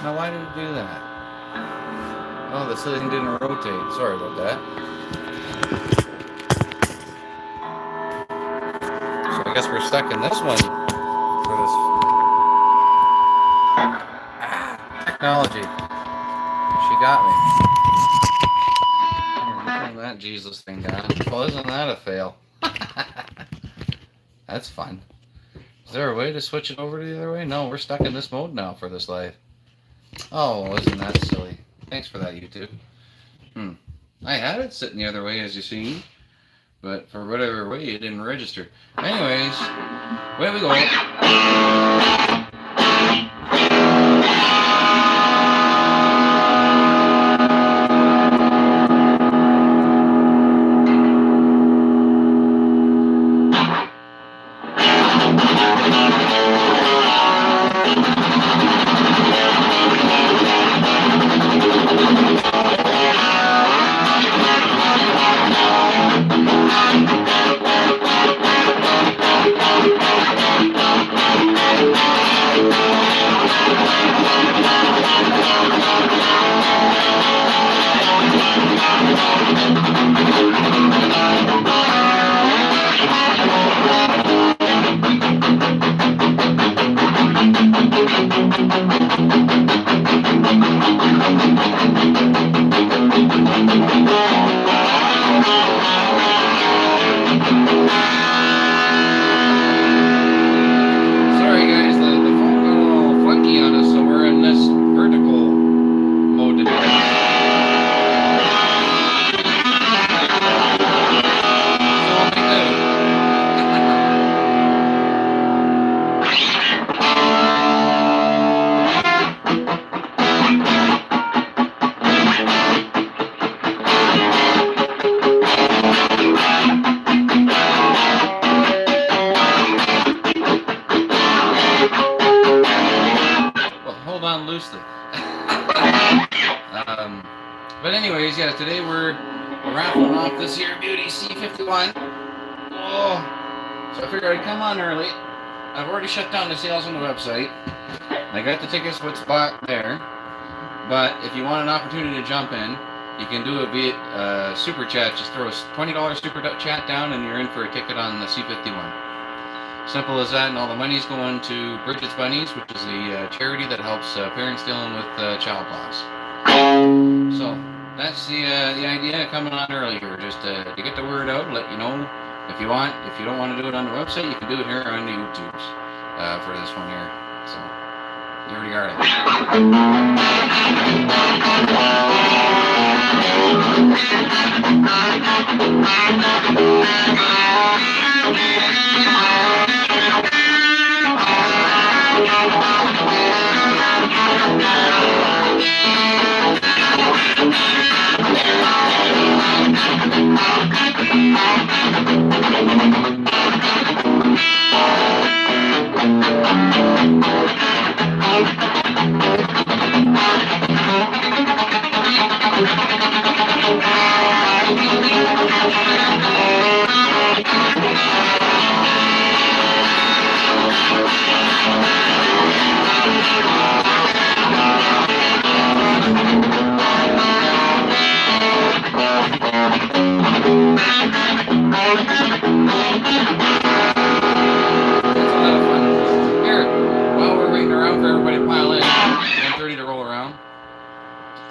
Now, why did it do that? Oh, the thing didn't rotate. Sorry about that. So I guess we're stuck in this one for this technology. She got me. Turn that Jesus thing down. Well, isn't that a fail? That's fun. Is there a way to switch it over to the other way? No, we're stuck in this mode now for this live. Oh, isn't that silly? Thanks for that, YouTube. I had it sitting the other way, as you see, but for whatever way, it didn't register. Anyways, away we go. But anyways, yeah, today we're raffling off this here beauty C51. Oh, so I figured I'd come on early. I've already shut down the sales on the website. I got the tickets with spot there. But if you want an opportunity to jump in, you can do it via super chat. Just throw a $20 super chat down and you're in for a ticket on the C51. Simple as that, and all the money's going to Bridget's Bunnies, which is the charity that helps parents dealing with child loss. So that's the idea of coming on early here, just to get the word out, let you know if you want. If you don't want to do it on the website, you can do it here on the YouTubes for this one here. So you already got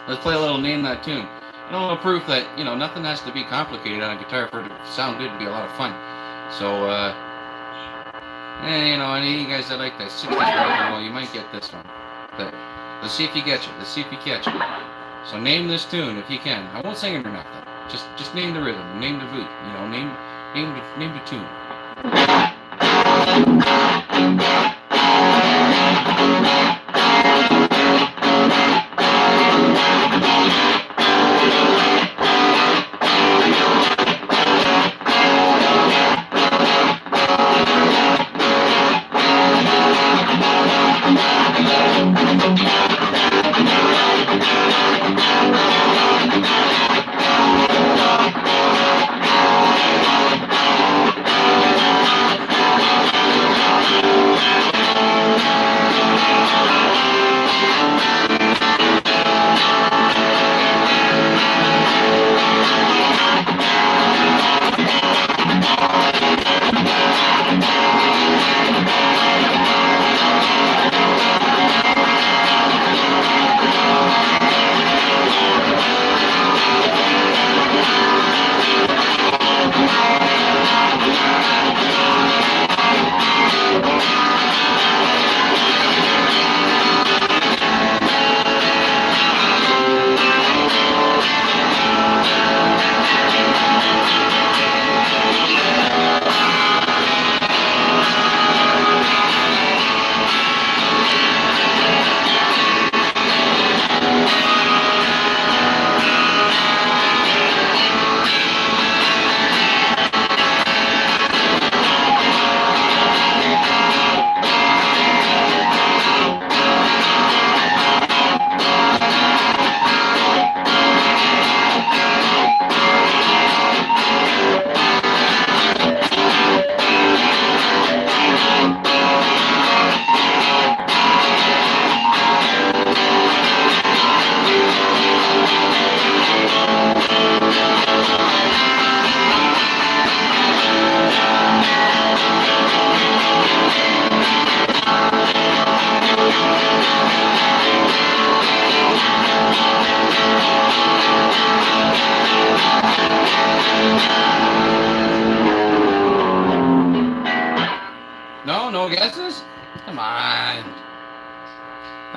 Let's play a little Name That Tune. A little proof that, nothing has to be complicated on a guitar for it to sound good to be a lot of fun. So, any of you guys that like that 60s rock and roll, you might get this one. But let's see if you get it. Let's see if you catch it. So name this tune if you can. I won't sing it or nothing. Just name the rhythm, name the beat, name the tune.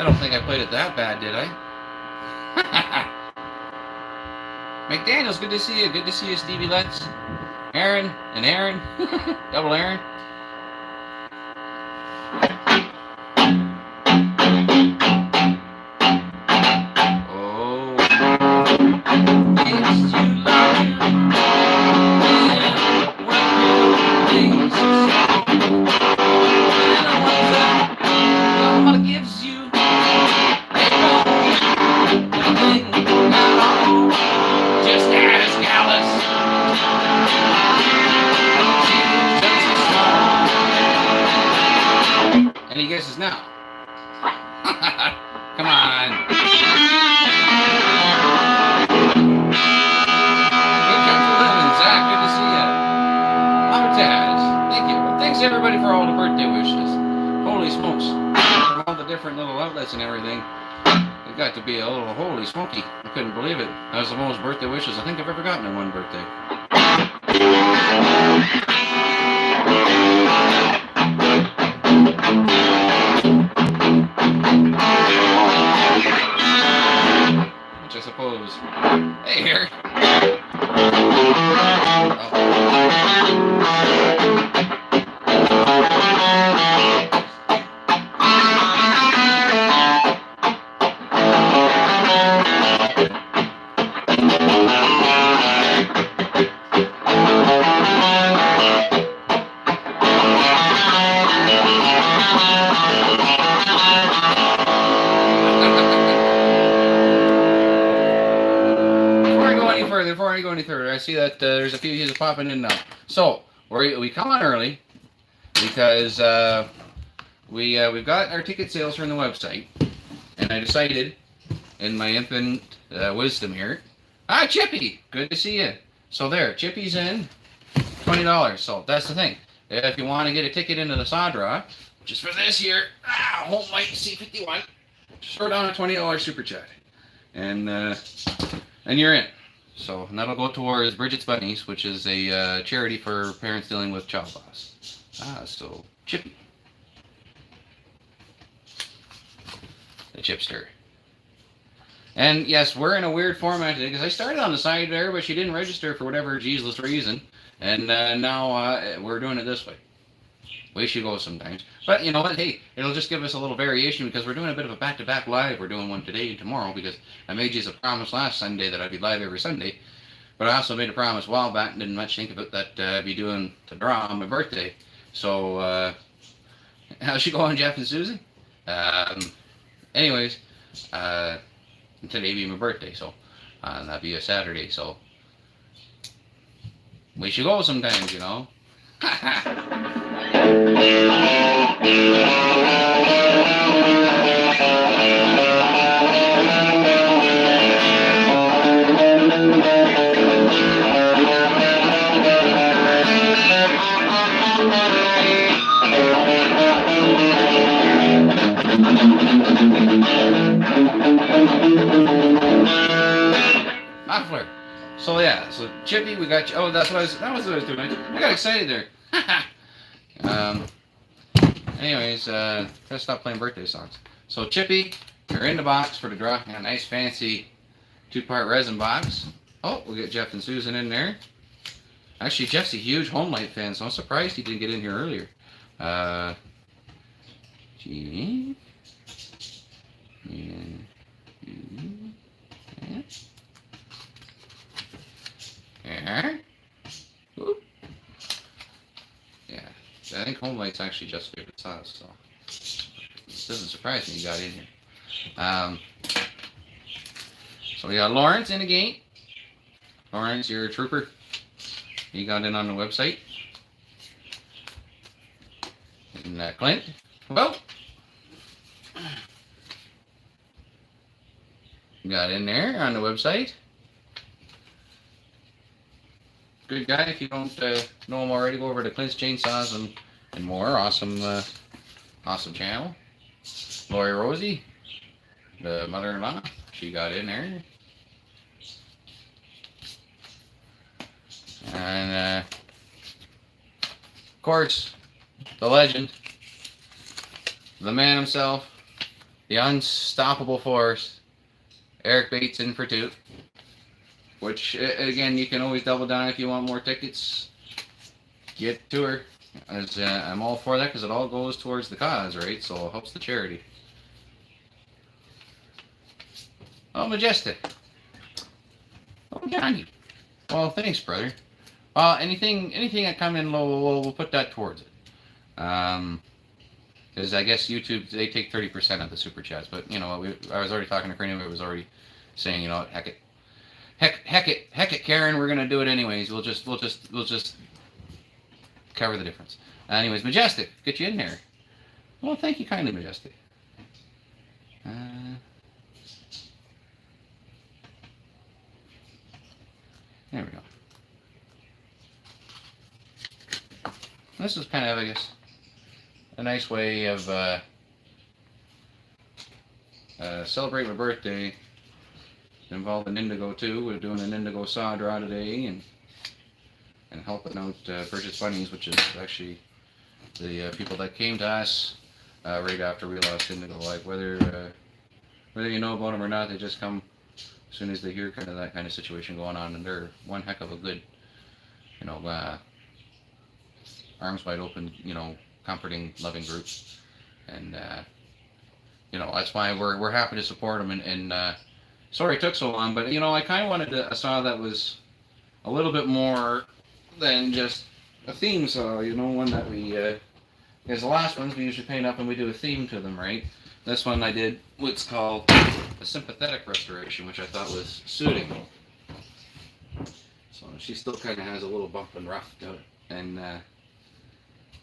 I don't think I played it that bad, did I? McDaniels, good to see you. Good to see you, Stevie Letts. Aaron and Aaron. Double Aaron. Oh. Yes, you love you. Gives you just as callous. Any guesses now? Come on. Good catch for living, Zach. Good to see you. Mama Taz, thank you. Well, thanks everybody for all the birthday wishes. Holy smokes. From all the different little outlets and everything. It got to be a little holy smoky. I couldn't believe it. That was the most birthday wishes I think I've ever gotten in one birthday. Which I suppose. Hey, Eric. Before I go any further, I see that there's a few users popping in now. So we come on early because we've got our ticket sales from the website, and I decided, in my infinite wisdom here, Chippy, good to see you. So there, Chippy's in, $20. So that's the thing. If you want to get a ticket into the saw draw, which is for this year, Homelite C51, just throw down a $20 super chat, and you're in. So, and that'll go towards Bridget's Bunnies, which is a charity for parents dealing with child loss. So, Chippy. The Chipster. And yes, we're in a weird format today, because I started on the side there, but she didn't register for whatever Jesus reason. And now we're doing it this way. Way she goes sometimes. But you know what? Hey, it'll just give us a little variation, because we're doing a bit of a back-to-back live. We're doing one today and tomorrow, because I made you a promise last Sunday that I'd be live every Sunday. But I also made a promise a while back and didn't much think about that I'd be doing the draw on my birthday. So, how's she going, Jeff and Susie? Anyways, today be my birthday, so that'd be a Saturday, so we should go sometimes, you know. Muffler. So yeah, so Chippy, we got you. Oh, that was what I was doing. I got excited there. Anyways, gotta stop playing birthday songs. So Chippy, you're in the box for the draw. Got a nice fancy 2-part resin box. Oh, we got Jeff and Susan in there. Actually, Jeff's a huge Homelite fan, so I'm surprised he didn't get in here earlier. Gee. Yeah. Oop. Yeah. I think Homelite's actually Jeff's favorite sauce, so it doesn't surprise me you got in here. So we got Lawrence in the gate. Lawrence, you're a trooper. You got in on the website. And Clint, well, got in there on the website. Good guy. If you don't know him already, go over to Clint's Chainsaws and more. Awesome, awesome channel. Lori Rosie, the mother-in-law, she got in there. And of course, the legend, the man himself, the unstoppable force, Eric Bates in for 2. Which, again, you can always double down if you want more tickets. Get to her. As, I'm all for that because it all goes towards the cause, right? So it helps the charity. Oh, Majestic. Oh, Johnny. Well, thanks, brother. Anything that come in low, we'll put that towards it. Because I guess YouTube, they take 30% of the super chats. But, you know, I was already talking to Karina. I was already saying, you know, heck it, Karen. We're gonna do it anyways. We'll just cover the difference. Anyways, Majestic, get you in there. Well, thank you kindly, Majestic. There we go. This is kind of, I guess, a nice way of celebrate my birthday. Involved in Indigo too. We're doing an Indigo saw draw today, and helping out Purchase Bunnies, which is actually the people that came to us right after we lost Indigo. Like whether you know about them or not, they just come as soon as they hear kind of that kind of situation going on, and they're one heck of a good, you know, arms wide open, you know, comforting, loving group, and you know, that's why we're happy to support them. And sorry it took so long, but you know, I kind of wanted a saw that was a little bit more than just a theme saw, you know, one that we, because the last ones we usually paint up and we do a theme to them, right? This one I did what's called a sympathetic restoration, which I thought was suiting. So she still kind of has a little bump and rough to it, and I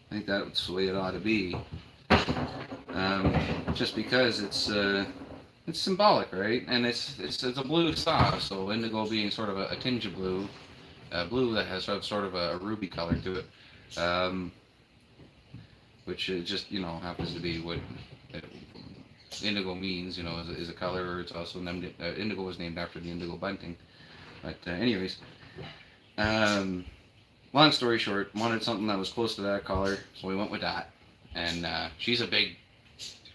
think that's the way it ought to be. Just because it's symbolic, right? And it's a blue saw, so indigo being sort of a tinge of blue. Blue that has sort of a ruby color to it, which just, you know, happens to be what indigo means, you know, is a color. It's also named, indigo was named after the indigo bunting. But anyways, long story short, wanted something that was close to that color, so we went with that. And she's a big,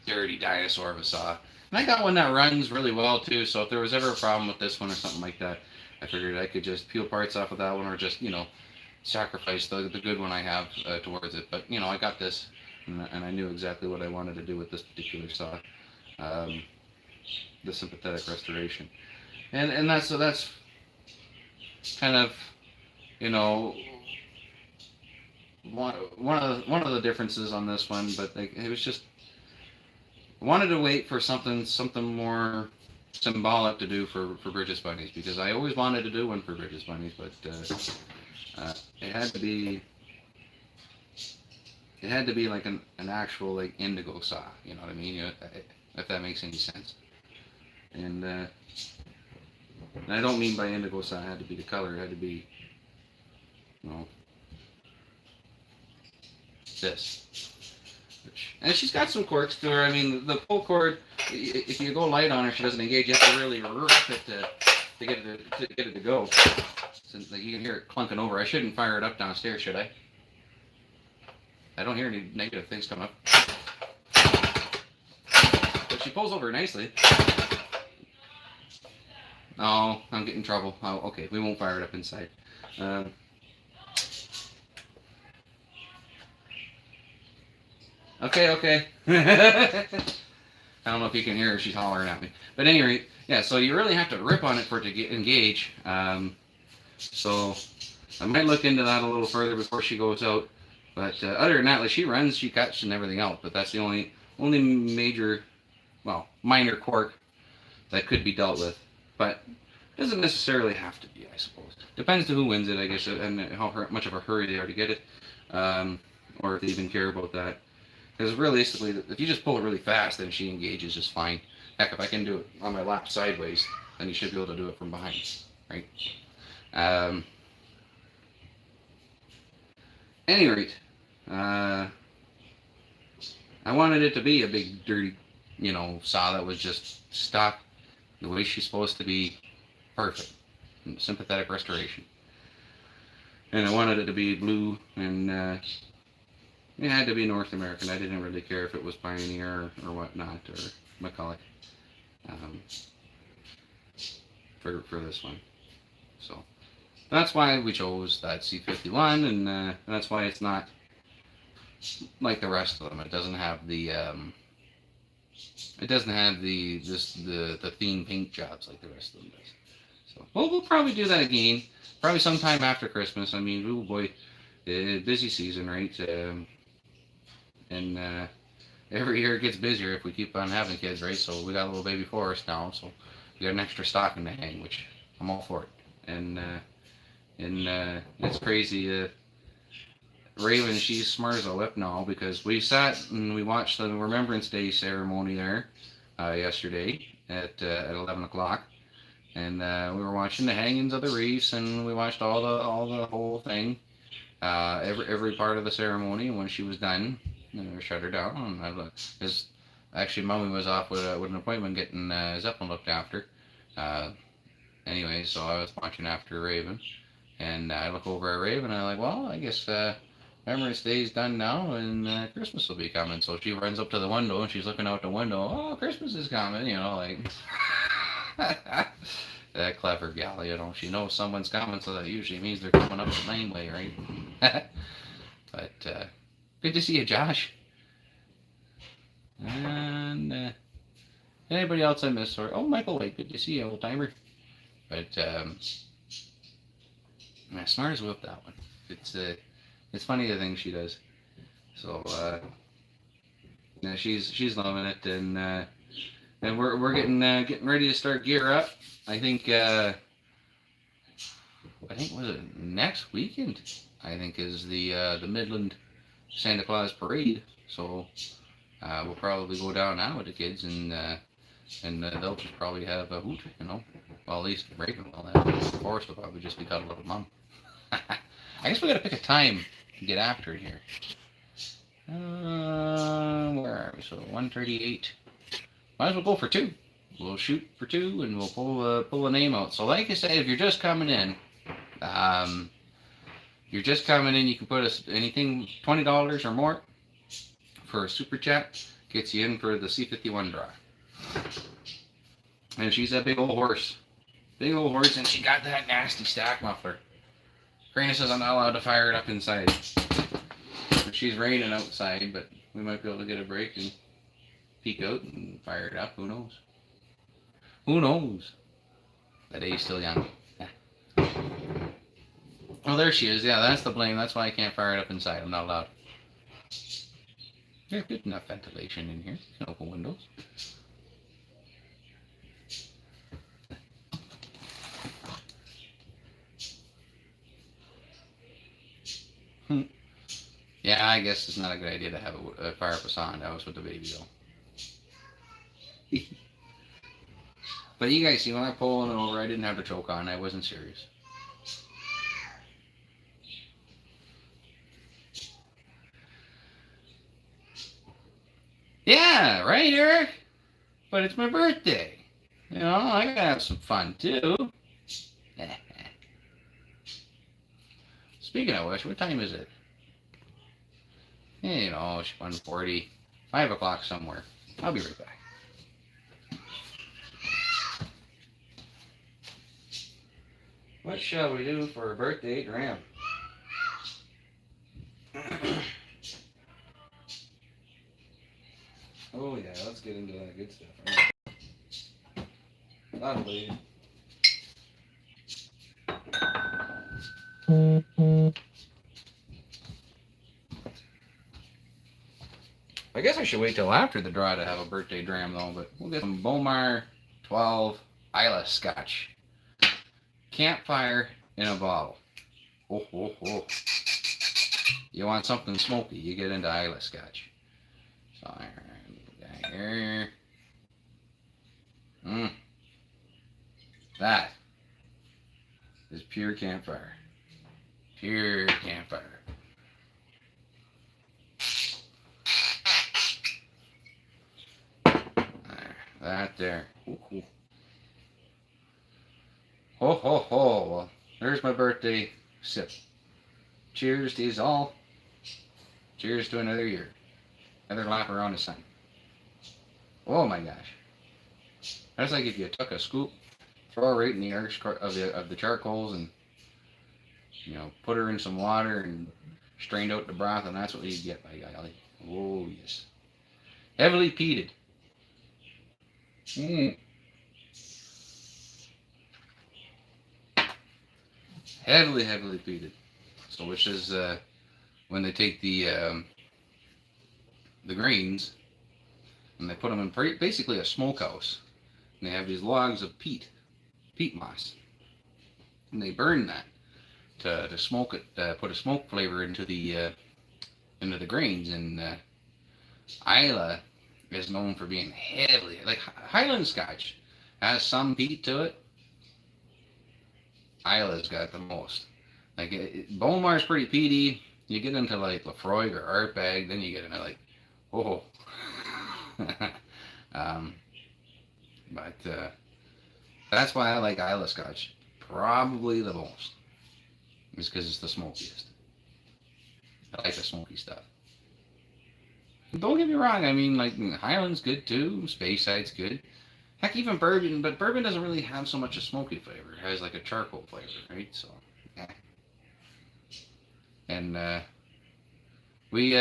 dirty dinosaur of a saw. And I got one that runs really well too, so if there was ever a problem with this one or something like that, I figured I could just peel parts off of that one, or just, you know, sacrifice the good one I have towards it. But, you know, I got this, and I knew exactly what I wanted to do with this particular saw, the sympathetic restoration. And that's kind of, you know, one of the differences on this one. But like, it was just, I wanted to wait for something more symbolic to do for Bridges Bunnies, because I always wanted to do one for Bridges Bunnies, but it had to be like an actual, like, indigo saw, you know what I mean? You know, if that makes any sense. And I don't mean by indigo saw it had to be the color, it had to be, you know, this. And she's got some quirks to her. I mean, the pull cord, if you go light on her, she doesn't engage. You have to really rip it to get it to go. So, like, you can hear it clunking over. I shouldn't fire it up downstairs, should I? I don't hear any negative things come up. But she pulls over nicely. Oh, I'm getting in trouble. Oh, okay, we won't fire it up inside. Okay. I don't know if you can hear her. She's hollering at me. But anyway, yeah, so you really have to rip on it for it to engage. So I might look into that a little further before she goes out. But other than that, like, she runs, she cuts, and everything else. But that's the only major, well, minor quirk that could be dealt with. But it doesn't necessarily have to be, I suppose. Depends on who wins it, I guess, and how much of a hurry they are to get it, or if they even care about that. Because realistically, if you just pull it really fast, then she engages just fine. Heck, if I can do it on my lap sideways, then you should be able to do it from behind, right? Any rate, I wanted it to be a big, dirty, you know, saw that was just stock the way she's supposed to be, perfect, sympathetic restoration. And I wanted it to be blue and, you It had to be North American. I didn't really care if it was Pioneer or whatnot, or McCulloch, um, for this one. So that's why we chose that C51, and that's why it's not like the rest of them. It doesn't have the the theme paint jobs like the rest of them does. So we'll probably do that again, probably sometime after Christmas. I mean, oh boy, busy season, right? And every year it gets busier if we keep on having kids, right? So we got a little baby Forrest now, so we got an extra stocking to hang, which I'm all for it. And it's crazy. Raven, she's smart as a whip now because we sat and we watched the Remembrance Day ceremony there yesterday at 11 o'clock, and we were watching the hangings of the wreaths, and we watched all the whole thing, every part of the ceremony. And when she was done, we shut her down. Because actually, Mommy was off with an appointment getting Zeppelin looked after. Anyway, so I was watching after Raven, and I look over at Raven, and I'm like, well, I guess Remembrance Day's done now, and Christmas will be coming. So she runs up to the window, and she's looking out the window. Oh, Christmas is coming, like. That clever gal, she knows someone's coming, so that usually means they're coming up the laneway, right? But good to see you, Josh. And anybody else I missed? Or Michael White, good to see you, old timer. But smart as a whip, that one. It's funny the things she does. So she's loving it, and we're getting ready to start gear up. I think was it next weekend? I think is the Midland Santa Claus parade. So we'll probably go down now with the kids, and they'll just probably have a hoot, Well, at least Raven will have. Forrest will probably just be cuddled with Mom. I guess we gotta pick a time to get after it here. Where are we? So 1:38. Might as well go for 2. We'll shoot for 2, and we'll pull a name out. So like I said, if you're just coming in, you can put anything $20 or more for a super chat. Gets you in for the C51 draw. And she's a big old horse. And she got that nasty stack muffler. Karina says I'm not allowed to fire it up inside. She's raining outside, but we might be able to get a break and peek out and fire it up. Who knows? The day's still young. Oh, there she is. Yeah, that's the blame. That's why I can't fire it up inside. I'm not allowed. There's good enough ventilation in here. You can open windows. Yeah, I guess it's not a good idea to have a fire up a sound house with the baby though. But you guys see, when I pulled it over, I didn't have the choke on. I wasn't serious. Yeah, right, Eric? But it's my birthday. I gotta have some fun too. Speaking of which, what time is it? It's 1:40. 5 o'clock somewhere. I'll be right back. What shall we do for a birthday dram? Oh yeah, let's get into that good stuff. Right? That'll be. I guess I should wait till after the draw to have a birthday dram though, but we'll get some Bomar 12 Isla Scotch. Campfire in a bottle. Oh. You want something smoky, you get into Isla Scotch. So, here. That is pure campfire. Pure campfire. That there. Ooh. Ho ho ho. Well, there's my birthday sip. Cheers to you all. Cheers to another year. Another lap around the sun. Oh my gosh. That's like if you took a scoop, throw her right in the arch of the charcoals and, you know, put her in some water and strained out the broth, and that's what you get, by golly. Oh, yes. Heavily peated. Heavily peated. So, which is when they take the grains and they put them in basically a smokehouse, and they have these logs of peat moss, and they burn that to smoke it, put a smoke flavor into the grains. And Islay is known for being heavily, like Highland Scotch has some peat to it. Islay's got the most. Like Beaumart's pretty peaty. You get into like Lefroy or Artbag, then you get into like, oh. But that's why I like Islay Scotch probably the most. Is because it's the smokiest. I like the smoky stuff. Don't get me wrong, I mean, like, Highland's good too, Spaceside's good. Heck, even bourbon, but bourbon doesn't really have so much a smoky flavor. It has like a charcoal flavor, right? So, yeah. And we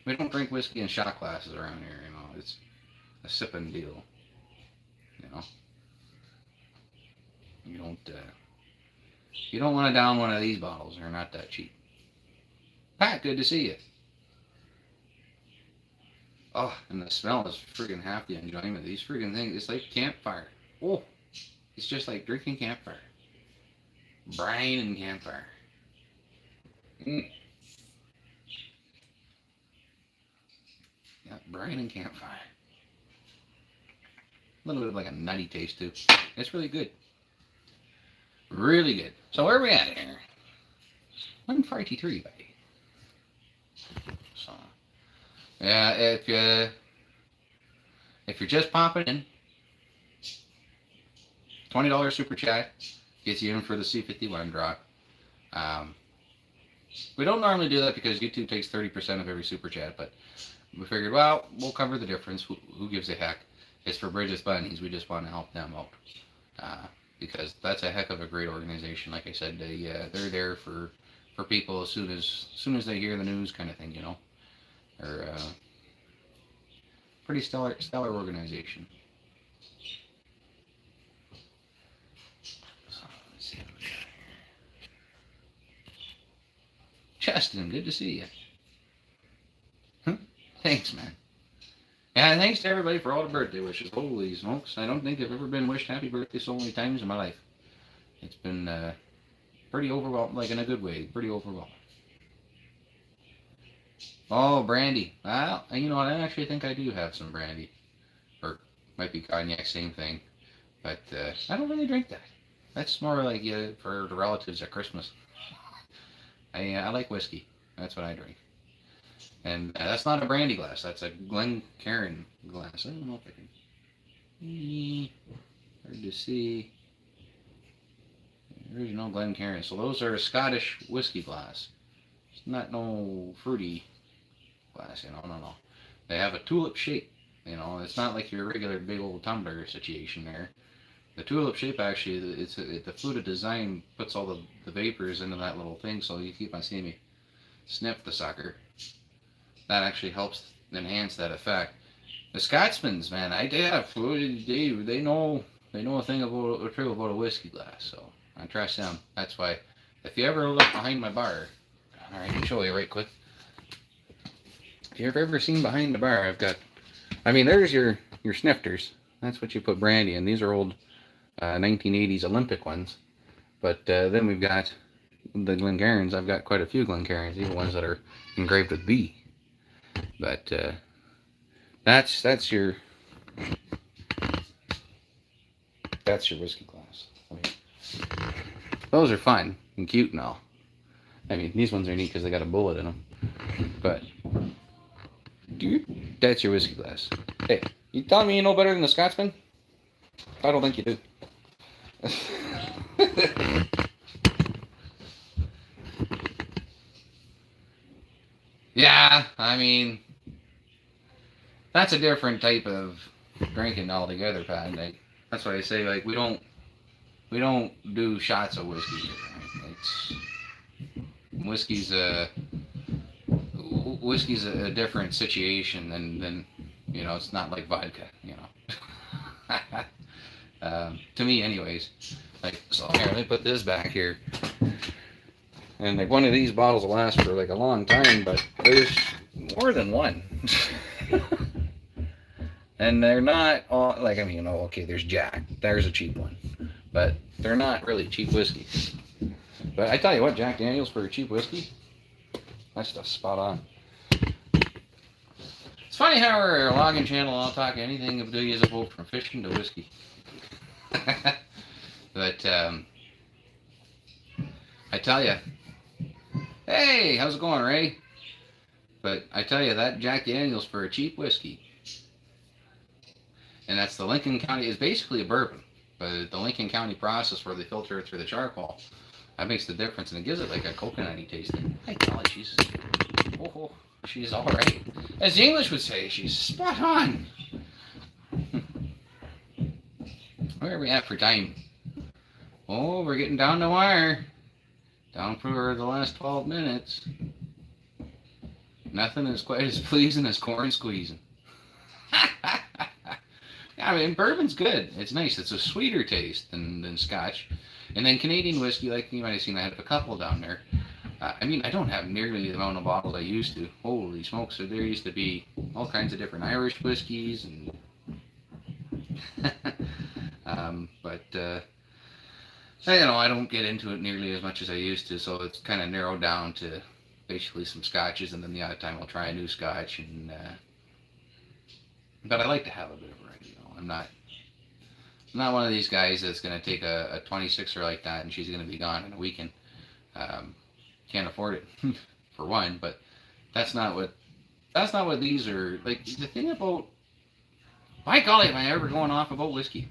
don't drink whiskey in shot glasses around here, you know. It's a sipping deal, you know. You don't want to down one of these bottles. They're not that cheap. Pat, good to see you. Oh, and the smell is freaking half the enjoyment. These freaking things, it's like campfire. Oh, it's just like drinking campfire. Brine and campfire. Yeah, brine and campfire. A little bit of like a nutty taste too. It's really good. Really good. So where are we at here? 143, buddy. So, yeah, if you're just popping in, $20 super chat gets you in for the C51 draw. We don't normally do that because YouTube takes 30% of every super chat, but we figured, well, we'll cover the difference. Who gives a heck? It's for Bridges Bunnies. We just want to help them out. Because that's a heck of a great organization. Like I said, they're there for people as soon as they hear the news, kind of thing, you know. They're pretty stellar organization. So, let's see what we got here. Justin, good to see you. Thanks, man. Yeah, thanks to everybody for all the birthday wishes. Holy smokes. I don't think I've ever been wished happy birthday so many times in my life. It's been pretty overwhelming, like in a good way. Pretty overwhelming. Oh, brandy. Well, you know what? I actually think I do have some brandy. Or might be cognac, same thing. But I don't really drink that. That's more like for the relatives at Christmas. I like whiskey. That's what I drink. And that's not a brandy glass. That's a Glencairn glass. I don't know if I can... Hard to see. Original Glencairn. So those are a Scottish whiskey glass. It's not no fruity glass, you know. No. They have a tulip shape. You know, it's not like your regular big old tumbler situation there. The tulip shape actually, the fluted design puts all the vapors into that little thing, so you keep on seeing me snip the sucker. That actually helps enhance that effect. The Scotsmans, man, they know a thing about a whiskey glass, so I trust them. That's why, if you ever look behind my bar, alright, I can show you right quick. If you've ever seen behind the bar, I've got, there's your snifters. That's what you put brandy in. These are old 1980s Olympic ones. But then we've got the Glencairns. I've got quite a few Glencairns, even ones that are engraved with B. But that's your whiskey glass. Those are fun and cute and all. These ones are neat because they got a bullet in them. But that's your whiskey glass. Hey, you telling me you know better than the Scotsman? I don't think you do. Yeah, Yeah, I mean, that's a different type of drinking altogether, Pat. Like, that's why I say, like, we don't do shots of whiskey here. Right? It's whiskey's a whiskey's a different situation than it's not like vodka. To me, anyways. Like, so here, let me put this back here. And like one of these bottles will last for like a long time, but there's more than one. And they're not all like, I mean, okay, there's Jack. There's a cheap one. But they're not really cheap whiskeys. But I tell you what, Jack Daniels for a cheap whiskey, that stuff's spot on. It's funny how our logging channel, I'll talk anything of do is a vote from fishing to whiskey. But I tell you, hey, how's it going, Ray? But I tell you, that Jack Daniels for a cheap whiskey, and that's the Lincoln County, is basically a bourbon, but the Lincoln County process where they filter it through the charcoal, that makes the difference, and it gives it like a coconutty taste. I tell you, she's all right. As the English would say, she's spot on. Where are we at for time? Oh, we're getting down the wire. Down for the last 12 minutes. Nothing is quite as pleasing as corn squeezing. I mean, bourbon's good. It's nice. It's a sweeter taste than Scotch. And then Canadian whiskey, like you might have seen, I had a couple down there. I mean, I don't have nearly the amount of bottles I used to. Holy smokes. So there used to be all kinds of different Irish whiskeys. And I don't get into it nearly as much as I used to. So it's kind of narrowed down to basically some Scotches. And then the odd time I'll try a new Scotch. But I like to have a bit of variety. I'm not one of these guys that's going to take a 26er like that and she's going to be gone in a weekend. Can't afford it, for one, but that's not what these are. Like, the thing about, by golly, am I ever going off about whiskey?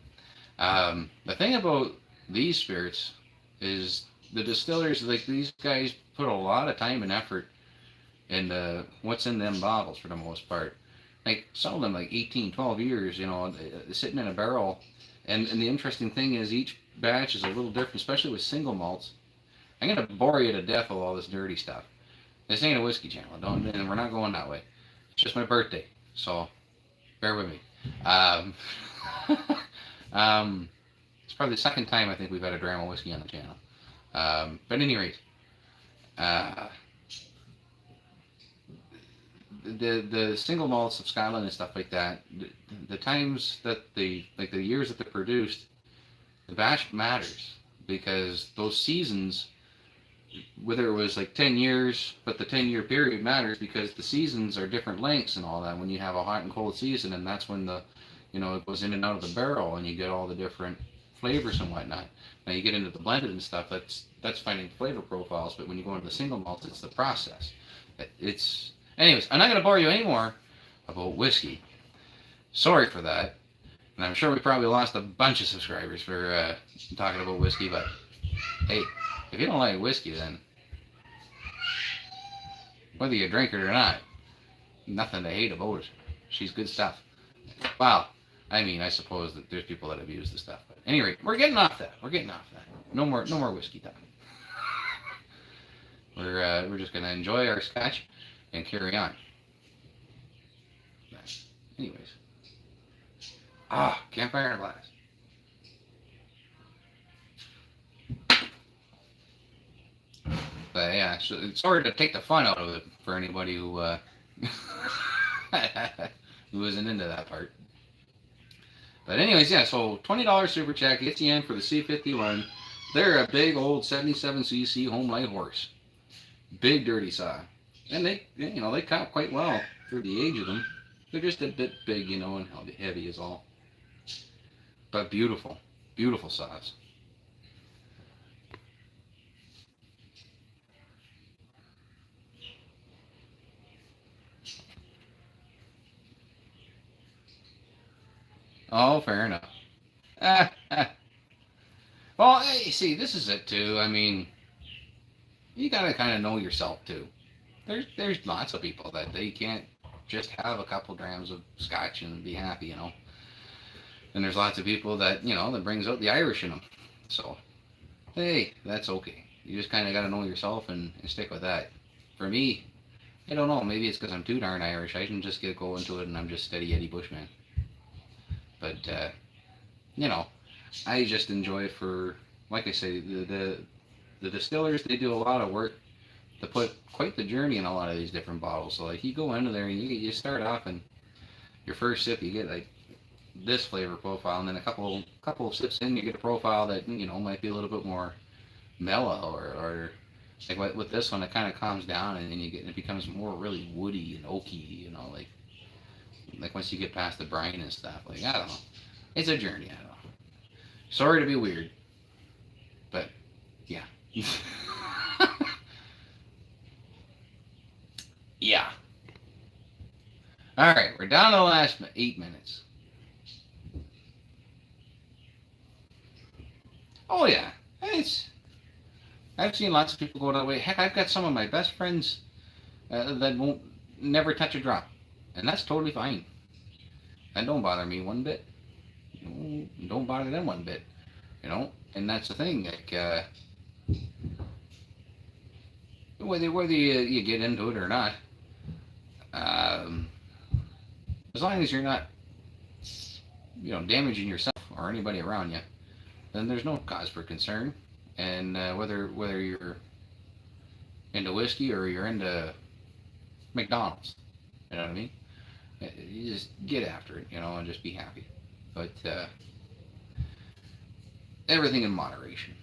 The thing about these spirits is the distillers, like, these guys put a lot of time and effort into what's in them bottles for the most part. Like, some of them, like 18, 12 years, sitting in a barrel. And the interesting thing is each batch is a little different, especially with single malts. I'm going to bore you to death with all this dirty stuff. This ain't a whiskey channel, and we're not going that way. It's just my birthday, so bear with me. It's probably the second time I think we've had a dram of whiskey on the channel. But at any rate, the single malts of Scotland and stuff like that, the times that the years that they're produced, the batch matters, because those seasons, whether it was like 10 years, but the 10-year period matters because the seasons are different lengths and all that. When you have a hot and cold season, and that's when it goes in and out of the barrel, and you get all the different flavors and whatnot. Now you get into the blended and stuff, that's finding flavor profiles, but when you go into the single malts, it's the process. Anyways, I'm not going to bore you anymore about whiskey. Sorry for that. And I'm sure we probably lost a bunch of subscribers for talking about whiskey, but hey, if you don't like whiskey, then whether you drink it or not, nothing to hate about it. She's good stuff. Wow. I mean, I suppose that there's people that have used the stuff. But anyway, we're getting off that. No more whiskey talk. We're just going to enjoy our Scotch and carry on. Anyways. Campfire and a glass. But yeah, so it's sorry to take the fun out of it for anybody who who isn't into that part. But anyways, yeah, so $20 super chat gets you in for the C51. They're a big old 77cc Homelite horse. Big dirty saw. And they cop quite well for the age of them. They're just a bit big, and heavy is all. But beautiful. Beautiful saws. Oh, fair enough. Well, hey, see, this is it too. I mean, you gotta kind of know yourself too. there's lots of people that they can't just have a couple grams of scotch and be happy, you know. And there's lots of people that, you know, that brings out the Irish in them. So, hey, that's okay. You just kind of got to know yourself and stick with that. For me, I don't know. Maybe it's because I'm too darn Irish. I can just get go into it and I'm just steady Eddie Bushman. But, you know, I just enjoy it for, like I say, the distillers, they do a lot of work to put quite the journey in a lot of these different bottles. So, like, you go into there and you start off and your first sip, you get, like, this flavor profile, and then a couple of sips in, you get a profile that, you know, might be a little bit more mellow, or like with this one, it kind of calms down, and then it becomes more really woody and oaky, you know, like once you get past the brine and stuff. Like, I don't know, it's a journey. I don't know. Sorry to be weird, but yeah. Yeah. All right, we're down to the last 8 minutes. Oh yeah, I've seen lots of people go that way. Heck, I've got some of my best friends that won't never touch a drop, and that's totally fine. That don't bother me one bit. Don't bother them one bit, you know. And that's the thing, like whether you get into it or not, as long as you're not, you know, damaging yourself or anybody around you, then there's no cause for concern. And whether you're into whiskey or you're into McDonald's, you know what I mean? You just get after it, you know, and just be happy. But everything in moderation.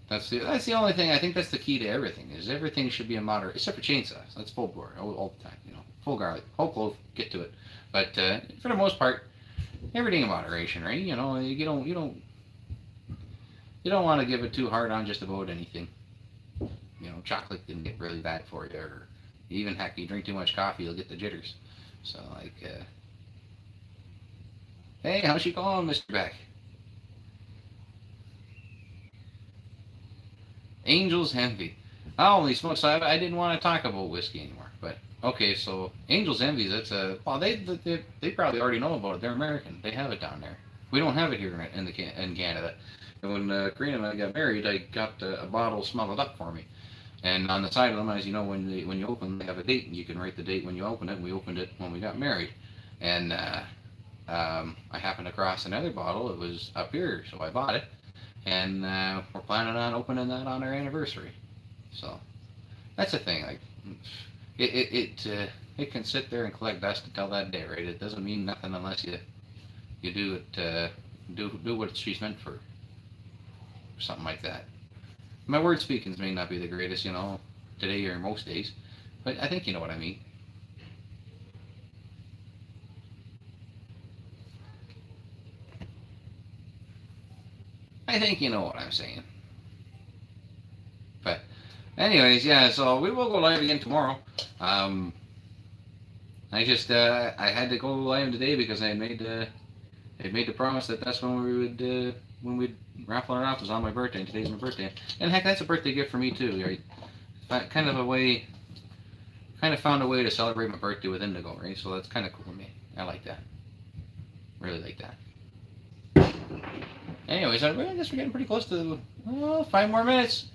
That's the only thing. I think that's the key to everything. Is everything should be in moderation, except for chainsaws. That's full bore all the time, you know. Full garlic, whole clove, get to it. But for the most part, everything in moderation, right? You know, you don't want to give it too hard on just about anything. You know, chocolate can get really bad for you, or even heck, you drink too much coffee, you'll get the jitters. So like, hey, how's she going, Mr. Beck? Angel's Envy. Holy smokes! So I didn't want to talk about whiskey anymore, but okay. So Angel's Envy, that's a well, they probably already know about it. They're American. They have it down there. We don't have it here in Canada. And when Karina and I got married, I got a bottle smuggled up for me. And on the side of them, as you know, when you open them, they have a date, and you can write the date when you open it. And we opened it when we got married. And I happened across another bottle. It was up here, so I bought it. And we're planning on opening that on our anniversary. So that's the thing. Like it can sit there and collect dust until that day, right? It doesn't mean nothing unless you do it do what she's meant for. Something like that. My word speakings may not be the greatest, you know, today or most days, but I think you know what I mean. I think you know what I'm saying. But anyways, yeah, so we will go live again tomorrow. I had to go live today because I made the promise that that's when we would we'd raffle it off. It was on my birthday, and today's my birthday. And heck, that's a birthday gift for me too, right? Kind of found a way to celebrate my birthday with Indigo, right? So that's kind of cool with me. I like that. Really like that. Anyways, I guess we're getting pretty close to 5 more minutes.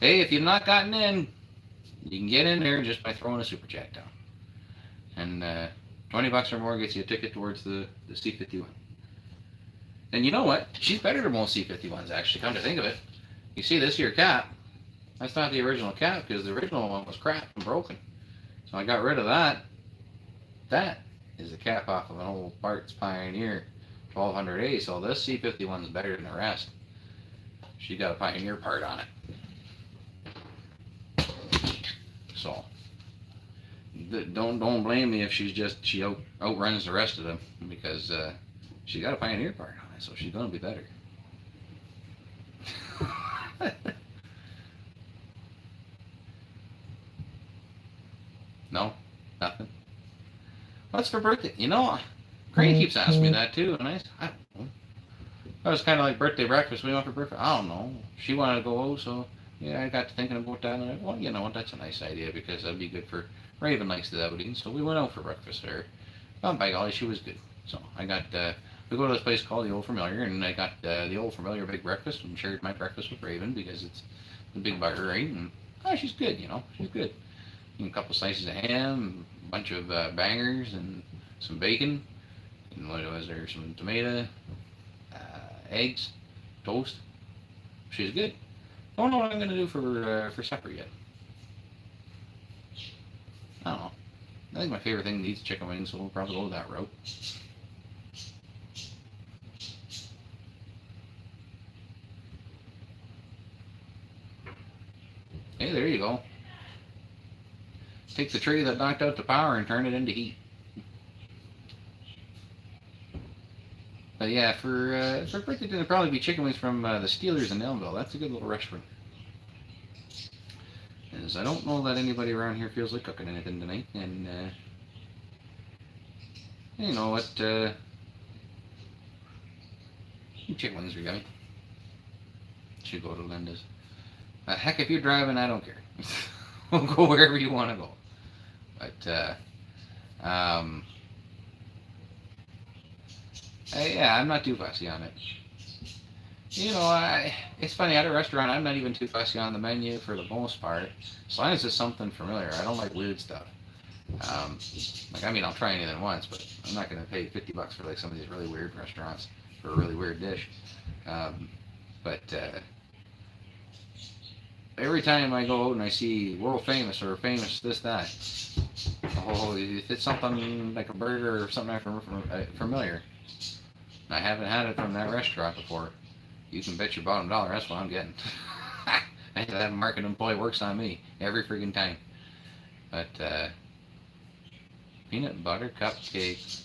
Hey, if you've not gotten in, you can get in there just by throwing a super chat down. And $20 or more gets you a ticket towards the C51. And you know what? She's better than most C51s, actually, come to think of it. You see this here cap? That's not the original cap, because the original one was cracked and broken. So I got rid of that. That is the cap off of an old Bart's Pioneer 1200A, so this C51 is better than the rest. She got a Pioneer part on it. So don't blame me if she outruns the rest of them, because she got a Pioneer part on it, so she's gonna be better. No, nothing. What's for birthday? You know, Granny keeps asking me that too, and I don't know. That was kind of like birthday breakfast. We went for breakfast. I don't know. She wanted to go out, so yeah, I got to thinking about that, and I, well, you know what, that's a nice idea because that'd be good for Raven likes the outing, so we went out for breakfast there. Oh, by golly, she was good. So I got we go to this place called the Old Familiar, and I got the Old Familiar big breakfast and shared my breakfast with Raven because it's the big bar, right? And oh, she's good, you know, she's good. And a couple slices of ham, a bunch of bangers, and some bacon. And what was there? Some tomato, eggs, toast. She's good. Don't know what I'm gonna do for supper yet. I don't know. I think my favorite thing to eat is chicken wings, so we'll probably go that route. Hey, there you go. Take the tree that knocked out the power and turn it into heat. But yeah, for birthday dinner, probably be chicken wings from the Steelers in Elmville. That's a good little restaurant. As I don't know that anybody around here feels like cooking anything tonight, and you know what? Chicken wings are yummy. Should go to Linda's. Heck, if you're driving, I don't care. We'll go wherever you want to go. But yeah, I'm not too fussy on it. You know, it's funny, at a restaurant, I'm not even too fussy on the menu for the most part. As long as it's something familiar. I don't like weird stuff. Like, I mean, I'll try anything once, but I'm not going to pay $50 for like some of these really weird restaurants for a really weird dish. But every time I go out and I see world famous or famous this, that, oh, if it's something like a burger or something I'm familiar, and I haven't had it from that restaurant before, you can bet your bottom dollar that's what I'm getting. That marketing employee works on me every freaking time. But peanut butter cupcake.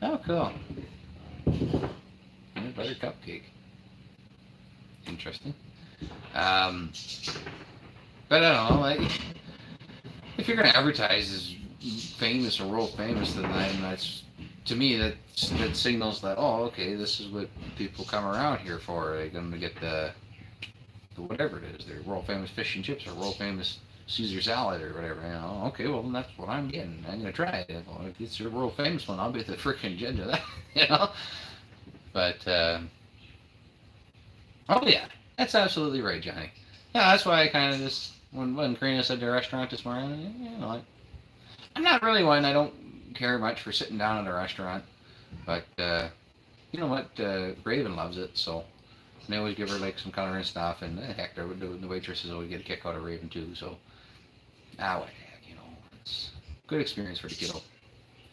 Oh, cool. Peanut butter cupcake. Interesting. But I don't know, like, if you're going to advertise as famous or world famous, then that's, to me, that signals that, oh, okay, this is what people come around here for. They're going to get the whatever it is, their world famous fish and chips or world famous Caesar salad or whatever. You know, okay, well, then that's what I'm getting. I'm going to try it. Well, if it's your world famous one, I'll be the freaking judge of that, you know? But, oh, yeah. That's absolutely right, Johnny. Yeah, that's why I kind of just, when Karina said the restaurant this morning, you know, I'm not really one, I don't care much for sitting down at a restaurant, but, you know what, Raven loves it, so they always give her, like, some color and stuff, and heck, the waitresses always get a kick out of Raven, too, so, what the heck, you know, it's a good experience for the kiddo,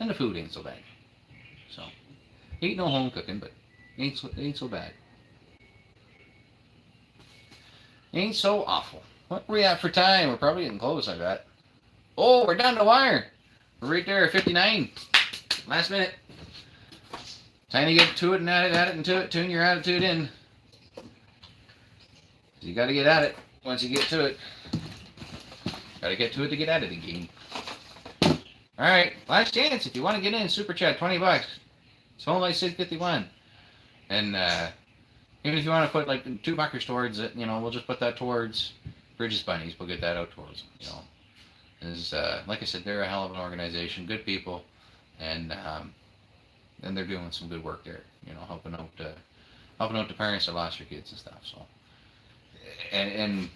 and the food ain't so bad, so, ain't no home cooking, but ain't so bad. Ain't so awful. What are we at for time? We're probably getting close, I bet. Oh, we're down to wire. We're right there at 59. Last minute. Time to get to it and at it and to it. Tune your attitude in. You got to get at it once you get to it. Got to get to it to get at it again. Alright, last chance. If you want to get in, super chat, $20. It's Homelite C51. And, even if you want to put like $2 towards it, you know, we'll just put that towards Bridges Bunnies. We'll get that out towards them, you know. Is like I said, they're a hell of an organization, good people, and they're doing some good work there. You know, helping out the parents that lost their kids and stuff. So, and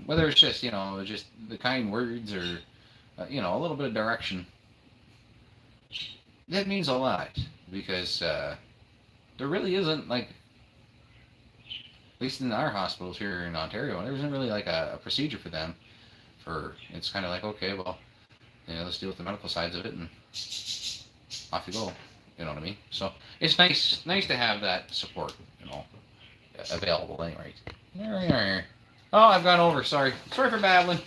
whether it's just, you know, just the kind words or you know, a little bit of direction, that means a lot because there really isn't like. At least in our hospitals here in Ontario, there isn't really like a procedure for them. It's kind of like, okay, well, you know, let's deal with the medical sides of it and off you go. You know what I mean? So it's nice to have that support, you know, available anyway. Oh, I've gone over. Sorry for babbling.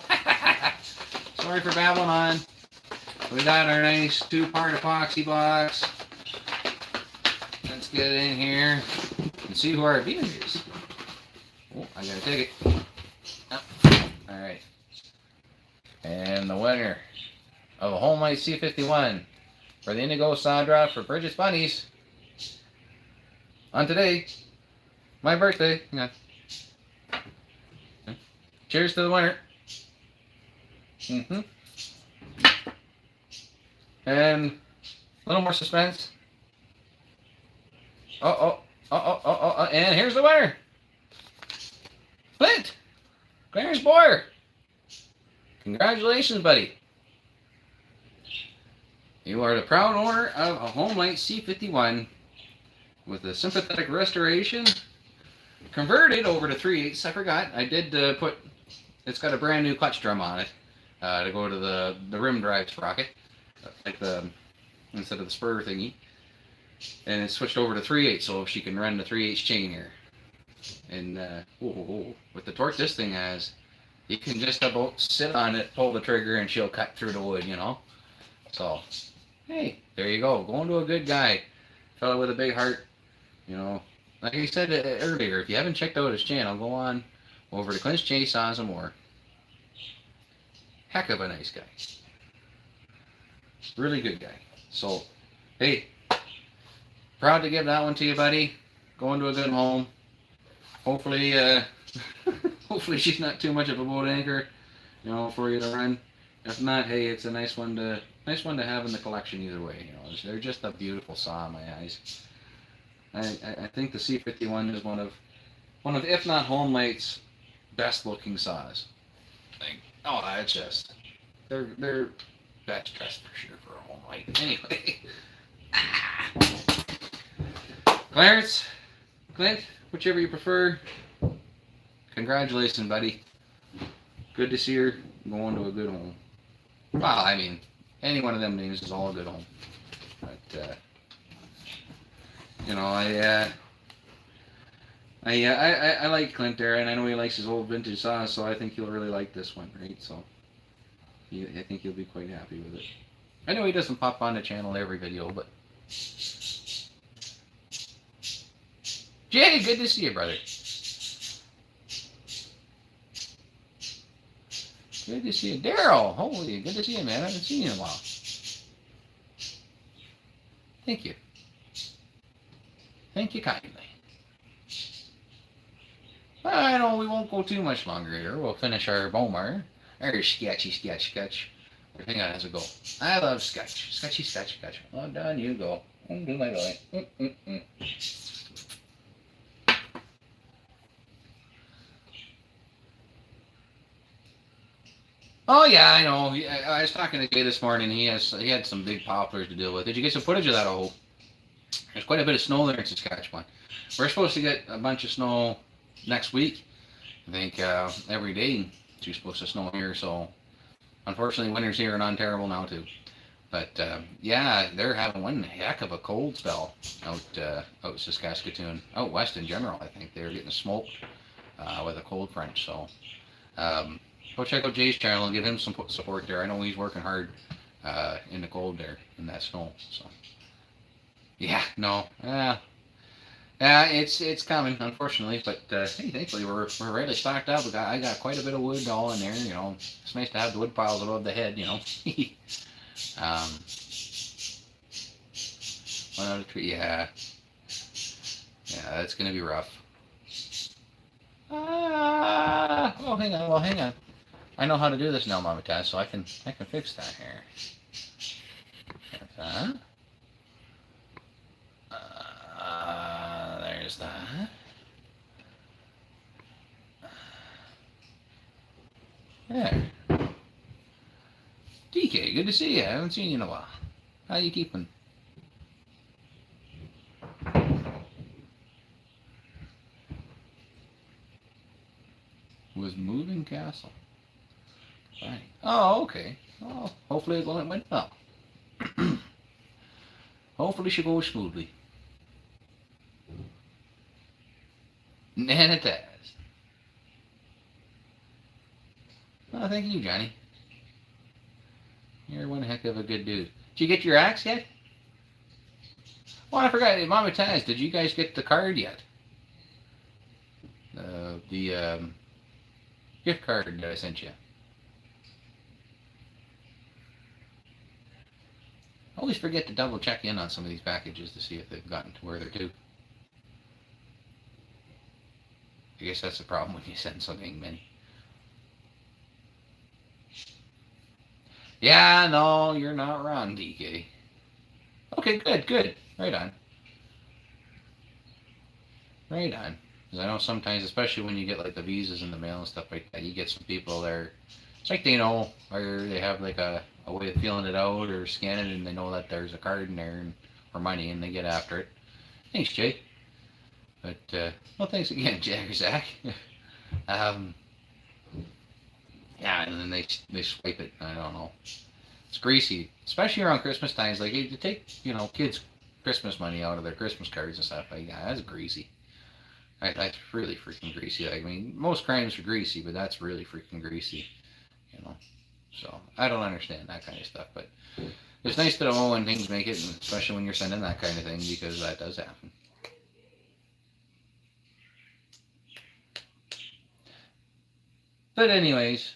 Sorry for babbling on. We got our nice 2-part epoxy box. Let's get in here and see who our beer is. Oh, I gotta take it. Oh. Alright. And the winner of a Homelite C51 for the Indigo Saw Drop for Bridges Bunnies on today, my birthday. Hang on. Cheers to the winner. Mm-hmm. And a little more suspense. And here's the winner. Clint. Clarence Boyer. Congratulations, buddy. You are the proud owner of a Homelite C51 with a sympathetic restoration. Converted over to 3/8. I forgot. I did put... It's got a brand new clutch drum on it to go to the rim drive sprocket. Like instead of the spur thingy. And it's switched over to 3/8 so she can run the 3/8 chain here. And with the torque this thing has, you can just about sit on it, pull the trigger, and she'll cut through the wood, you know. So, hey, there you go. Going to a good guy. Fellow with a big heart. You know, like I said earlier, if you haven't checked out his channel, go on over to Clint's Chainsaws and More. Heck of a nice guy. Really good guy. So, hey, proud to give that one to you, buddy. Going to a good home. Hopefully, hopefully she's not too much of a boat anchor, you know, for you to run. If not, hey, it's a nice one to have in the collection either way. You know, they're just a beautiful saw in my eyes. I think the C51 is one of if not Homelite's best looking saws. Like, oh, it's just they're best dressed for sure for a Homelite. Anyway, Clarence, Clint, whichever you prefer. Congratulations, buddy. Good to see her going to a good home. Well, I mean, any one of them names is all a good home. But you know, I like Clint there, and I know he likes his old vintage saws, so I think he'll really like this one, right? So I think he'll be quite happy with it. I know he doesn't pop on the channel every video, but Jay, good to see you, brother. Good to see you. Daryl, holy, good to see you, man. I haven't seen you in a while. Thank you. Thank you kindly. Well, I know we won't go too much longer here. We'll finish our Bomar. There's sketch. Hang on, how's it go? I love sketch. Sketch. Well done, you go. Do my going. Oh yeah, I know. I was talking to Jay this morning. He had some big poplars to deal with. Did you get some footage of that? I hope. There's quite a bit of snow there in Saskatchewan. We're supposed to get a bunch of snow next week. I think every day it's supposed to snow here. So unfortunately, winter's here in Ontario now too. But yeah, they're having one heck of a cold spell out Saskatchewan, out west in general. I think they're getting smoked with a cold front. So. Go check out Jay's channel and give him some support there. I know he's working hard in the cold there, in that snow. So, yeah, no, it's coming, unfortunately. But hey, thankfully we're really stocked up. I got quite a bit of wood all in there. You know, it's nice to have the wood piles above the head. You know, another tree. Yeah, that's gonna be rough. Oh, hang on. Well, hang on. I know how to do this now, Mama Taz, so I can fix that here. There's that. There. DK, good to see you. I haven't seen you in a while. How you keeping? Was moving castle. Right. Oh, okay. Oh, hopefully it went well. Hopefully she goes smoothly. And it does. Oh, thank you, Johnny. You're one heck of a good dude. Did you get your axe yet? Oh, I forgot. Mama Taz, did you guys get the card yet? The gift card that I sent you. I always forget to double check in on some of these packages to see if they've gotten to where they're to. I guess that's the problem when you send so dang many. Yeah, no, you're not wrong, DK. Okay, good, good. Right on. Right on. Because I know sometimes, especially when you get like the visas in the mail and stuff like that, you get some people there. It's like they know, or they have like a way of feeling it out or scanning it, and they know that there's a card in there and or money, and they get after it. Thanks, Jay. But well, thanks again, Jack or Zach. um, yeah, and then they swipe it. I don't know. It's greasy, especially around Christmas times. Like you take kids' Christmas money out of their Christmas cards and stuff. Like yeah, that's greasy. That's really freaking greasy. I mean, most crimes are greasy, but that's really freaking greasy. You know. So I don't understand that kind of stuff, but it's nice to know when things make it, and especially when you're sending that kind of thing, because that does happen. But anyways,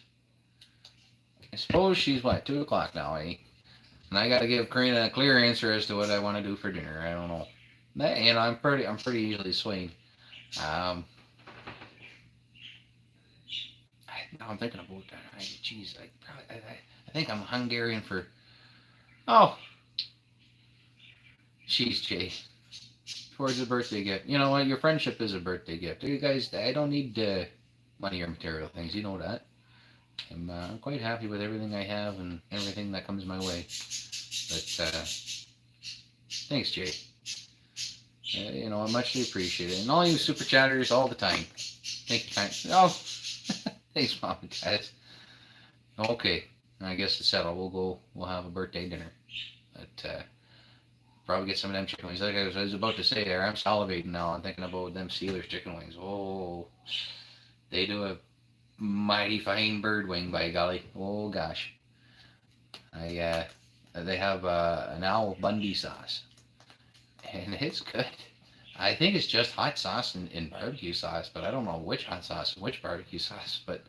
I suppose she's what 2 o'clock now, eh? And I got to give Karina a clear answer as to what I want to do for dinner. I don't know. I'm pretty easily swayed. Um, now I'm thinking about that. Geez, I think I'm Hungarian for. Oh, jeez, Jay. Towards a birthday gift. You know what? Your friendship is a birthday gift. You guys, I don't need money or material things. You know that. I'm quite happy with everything I have and everything that comes my way. But thanks, Jay. I muchly appreciate it. And all you super chatters all the time. Thank you. Oh, thanks, Mom and Dad. Okay, I guess it's settled. We'll have a birthday dinner. But probably get some of them chicken wings. Like I was about to say there, I'm salivating now. I'm thinking about them Steelers chicken wings. Oh, they do a mighty fine bird wing, by golly. Oh gosh. They have an Al Bundy sauce, and it's good. I think it's just hot sauce and barbecue sauce, but I don't know which hot sauce and which barbecue sauce. But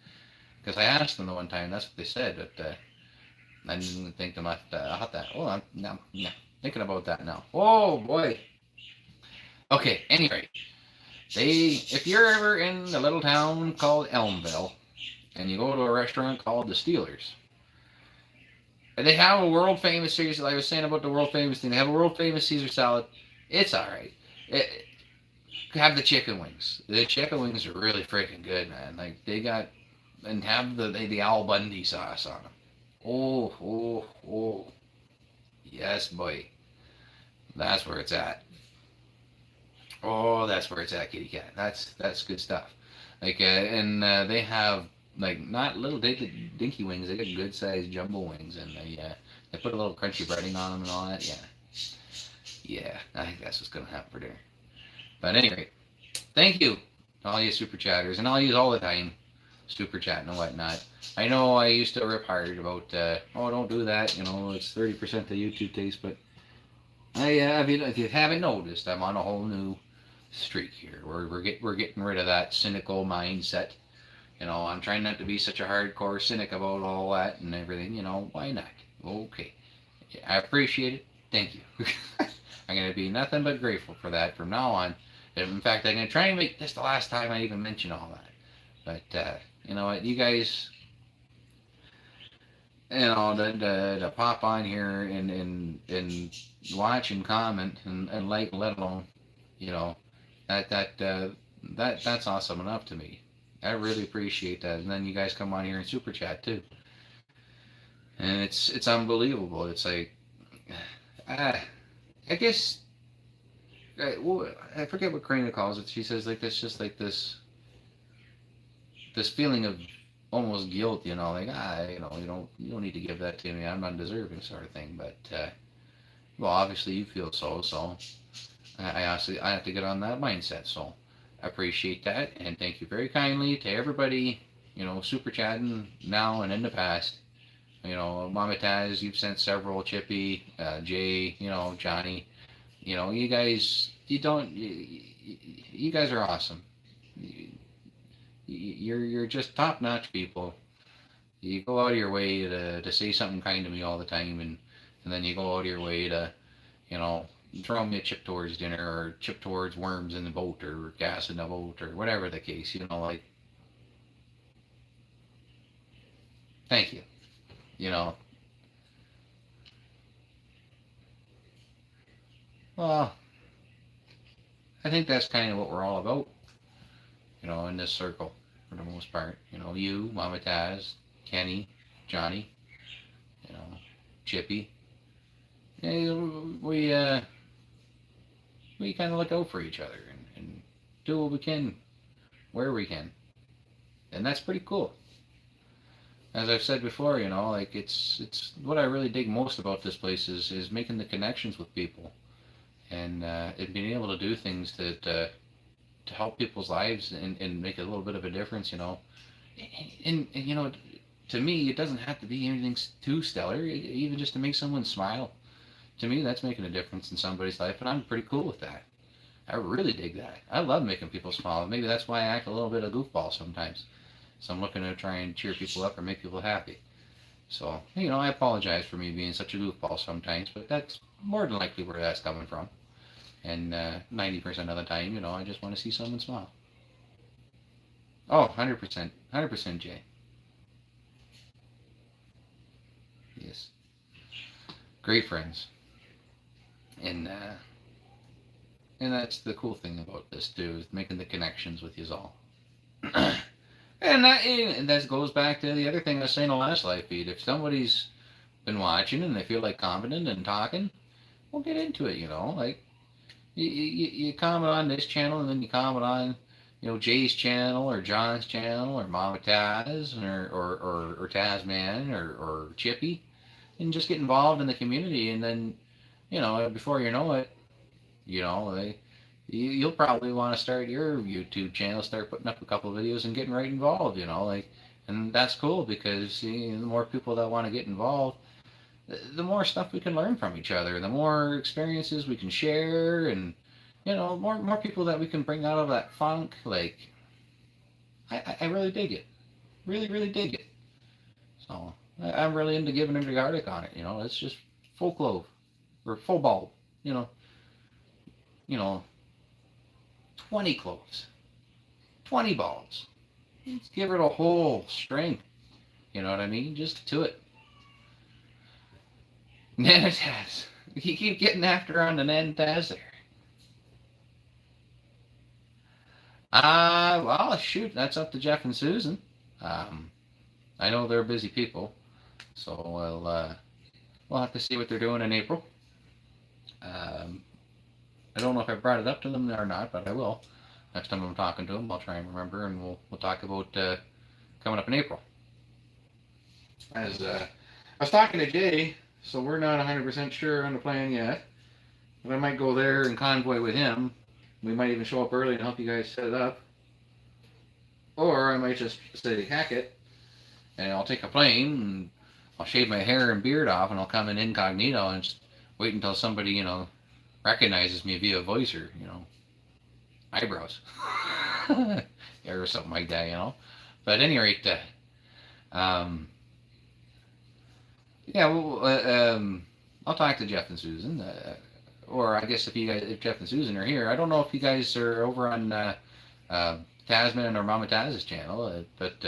because I asked them the one time, that's what they said. But I didn't think they might hot that. Oh, I'm now thinking about that now. Oh boy. Okay. Anyway, if you're ever in a little town called Elmville, and you go to a restaurant called the Steelers, they have a world famous Caesar. Like I was saying about the world famous thing, they have a world famous Caesar salad. It's all right. Have the chicken wings. The chicken wings are really freaking good, man. Like they got and have the Al Bundy sauce on them. Oh, oh, oh. Yes, boy. That's where it's at. Oh, that's where it's at, kitty cat. That's good stuff. Like and they have like not little dinky wings. They got good sized jumbo wings, and they put a little crunchy breading on them and all that. Yeah. I think that's what's gonna happen for dinner. But anyway, thank you to all you super chatters, and I'll use all the time super chatting and whatnot. I know I used to rip hard about don't do that. It's 30% the YouTube taste, but if you haven't noticed, I'm on a whole new streak here. We're getting rid of that cynical mindset. I'm trying not to be such a hardcore cynic about all that and everything. Why not? Okay, I appreciate it. Thank you. I'm gonna be nothing but grateful for that from now on. In fact, I'm gonna try and make this the last time I even mention all that. But you know what, you guys, to pop on here and watch and comment and like, let alone, that's awesome enough to me. I really appreciate that. And then you guys come on here and super chat too, and it's unbelievable. It's like, I guess, I forget what Karina calls it. She says like this, just like this feeling of almost guilt, like you don't need to give that to me. I'm not deserving, sort of thing. But well, obviously you feel so I have to get on that mindset. So I appreciate that, and thank you very kindly to everybody, super chatting now and in the past. Mama Taz, you've sent several. Chippy, Jay, Johnny, you guys, you guys are awesome. You're just top notch people. You go out of your way to say something kind to me all the time, and then you go out of your way to, throw me a chip towards dinner or chip towards worms in the boat or gas in the boat or whatever the case. Like, thank you. Well, I think that's kind of what we're all about, in this circle, for the most part. You, Mama Taz, Kenny, Johnny, you know, Chippy. Yeah, we kind of look out for each other and do what we can, where we can, and that's pretty cool. As I've said before, like it's what I really dig most about this place is making the connections with people and being able to do things to help people's lives and make a little bit of a difference, and to me, it doesn't have to be anything too stellar, even just to make someone smile. To me, that's making a difference in somebody's life, and I'm pretty cool with that. I really dig that. I love making people smile. Maybe that's why I act a little bit of goofball sometimes. So I'm looking to try and cheer people up or make people happy. So, I apologize for me being such a goofball sometimes, but that's more than likely where that's coming from. And 90% of the time, I just want to see someone smile. Oh, 100%. 100% Jay. Yes. Great friends. And that's the cool thing about this too, is making the connections with you all. And that goes back to the other thing I was saying in the last live feed. If somebody's been watching and they feel like commenting and talking, we'll get into it. Like you comment on this channel and then you comment on Jay's channel or John's channel or Mama Taz or Tasman or Chippy, and just get involved in the community. And then before you know it, you'll probably want to start your YouTube channel, start putting up a couple of videos and getting right involved, and that's cool because the more people that want to get involved, the more stuff we can learn from each other, the more experiences we can share, and more people that we can bring out of that funk. Like, I really dig it, really dig it. So I'm really into giving a garlic on it. It's just full clove or full bulb. 20 cloves, 20 bulbs. Let's give it a whole string. You know what I mean? Just to it. Nanotaz. You keep getting after on the Nanotaz there. Well, shoot, that's up to Jeff and Susan. I know they're busy people, so we'll have to see what they're doing in April. I don't know if I brought it up to them or not, but I will. Next time I'm talking to them, I'll try and remember, and we'll talk about coming up in April. As I was talking to Jay, so we're not 100% sure on the plan yet, but I might go there and convoy with him. We might even show up early and help you guys set it up. Or I might just say, heck it, and I'll take a plane, and I'll shave my hair and beard off, and I'll come in incognito and just wait until somebody, recognizes me via voice or, eyebrows. Or something like that, But at any rate, yeah, well, I'll talk to Jeff and Susan. Or I guess if Jeff and Susan are here, I don't know if you guys are over on Tasman or Mama Taz's channel, but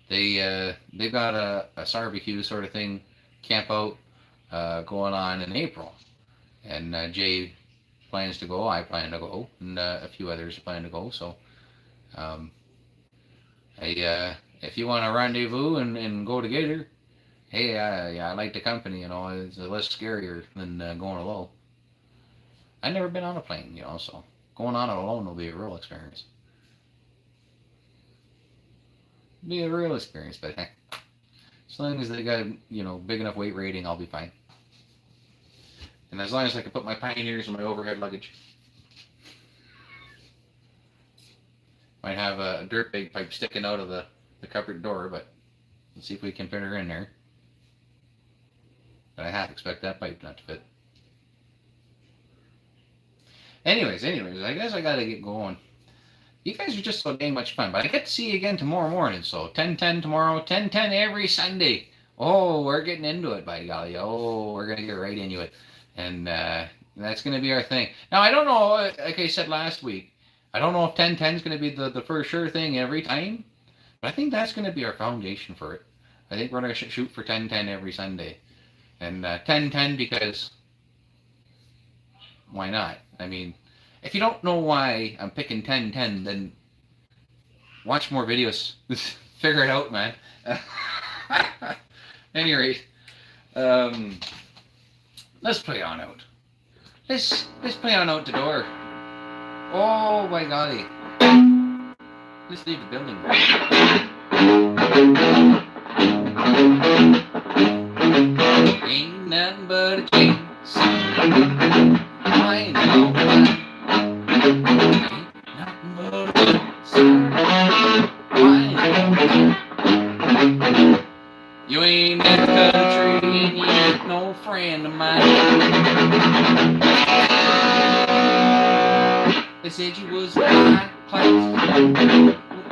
they've got a barbecue sort of thing, camp out, going on in April. And Jay plans to go, I plan to go, and a few others plan to go. So, if you want to rendezvous and go together, hey, I like the company. It's less scarier than going alone. I've never been on a plane, so going on it alone will be a real experience. Be a real experience, but heck, as long as they got big enough weight rating, I'll be fine. And as long as I can put my Pioneers in my overhead luggage. Might have a dirt bag pipe sticking out of the cupboard door, but let's see if we can fit her in there. But I half expect that pipe not to fit. Anyways, I guess I gotta get going. You guys are just so dang much fun, but I get to see you again tomorrow morning, so 10:10 tomorrow, 10:10 every Sunday. Oh, we're getting into it, by golly. Oh, we're gonna get right into it. And that's going to be our thing. Now, I don't know, like I said last week, I don't know if 10:10 is going to be the first sure thing every time, but I think that's going to be our foundation for it. I think we're going to shoot for 10:10 every Sunday. And 10:10 because why not? I mean, if you don't know why I'm picking 1010, then watch more videos. Figure it out, man. Any rate, let's play on out. Let's play on out the door. Oh my golly. Let's leave the building. Ain't nothing but a chance. I know. Ain't nothing but a chance. I know. You ain't in the country and you ain't no friend of mine. They said you was high class.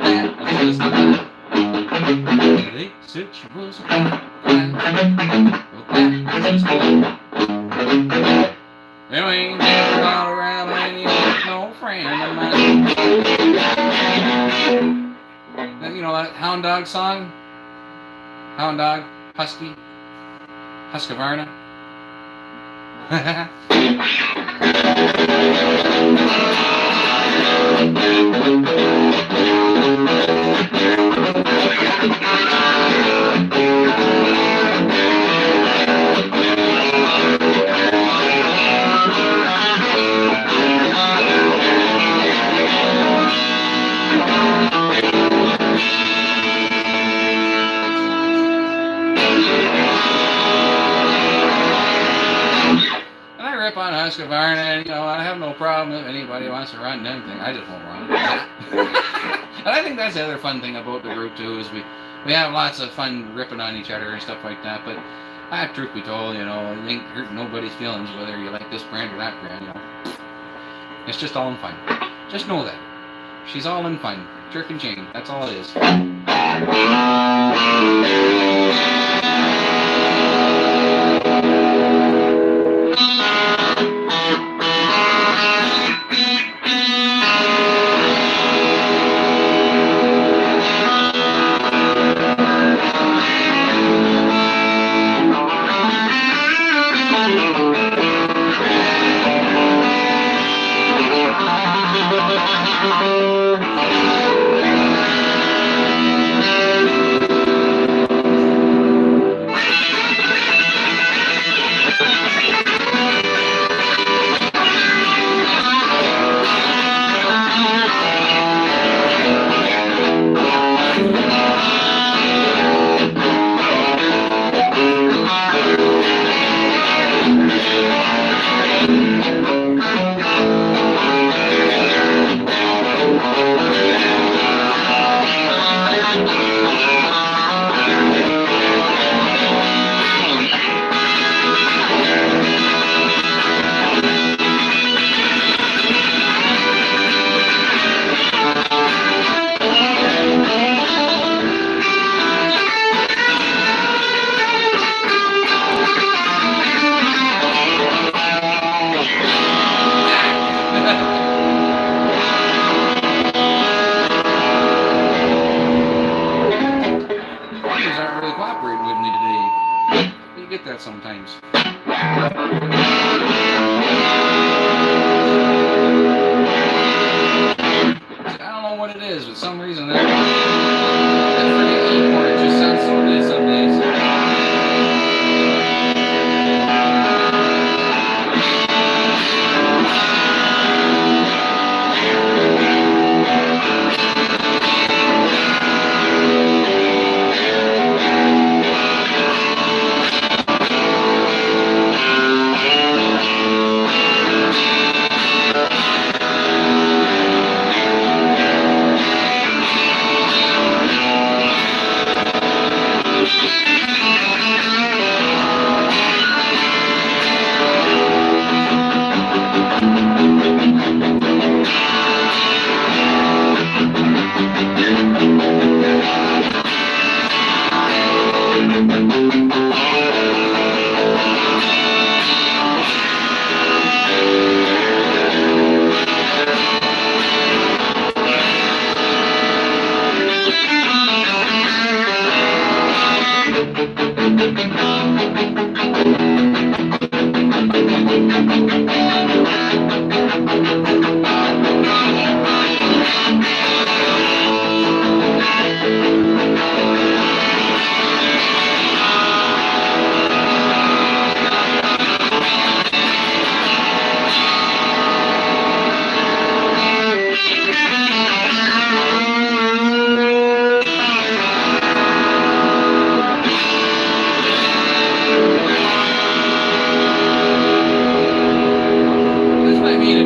That was just a lie. They said you was high class. That was just a lie. You ain't in Colorado and you ain't no friend of mine. You know that Hound Dog song? Hound Dog, Husky, Husqvarna. On Husqvarna, and you know, I have no problem if anybody wants to run anything. I just won't run. And I think that's the other fun thing about the group too, is we have lots of fun ripping on each other and stuff like that. But truth be told, you know, it ain't hurting nobody's feelings whether you like this brand or that brand. You know, it's just all in fun. Just know that she's all in fun. Jerk and Jane. That's all it is. Sometimes. I don't know what it is, but some reason that freaking E chord just sounds so good some days.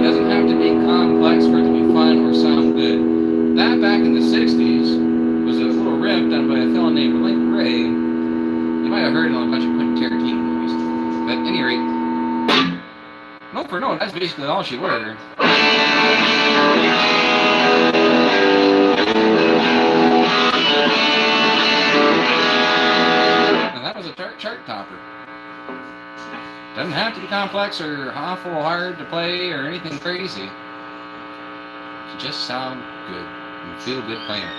doesn't have to be complex for it to be fun or sound good. That back in the 60s was a little riff done by a fellow named Link Ray. You might have heard it on a bunch of Quentin Tarantino movies. But at any rate, note for note, that's basically all she were. And that was a chart topper. Doesn't have to be complex or awful hard to play or anything crazy. It just sound good and feel good playing it.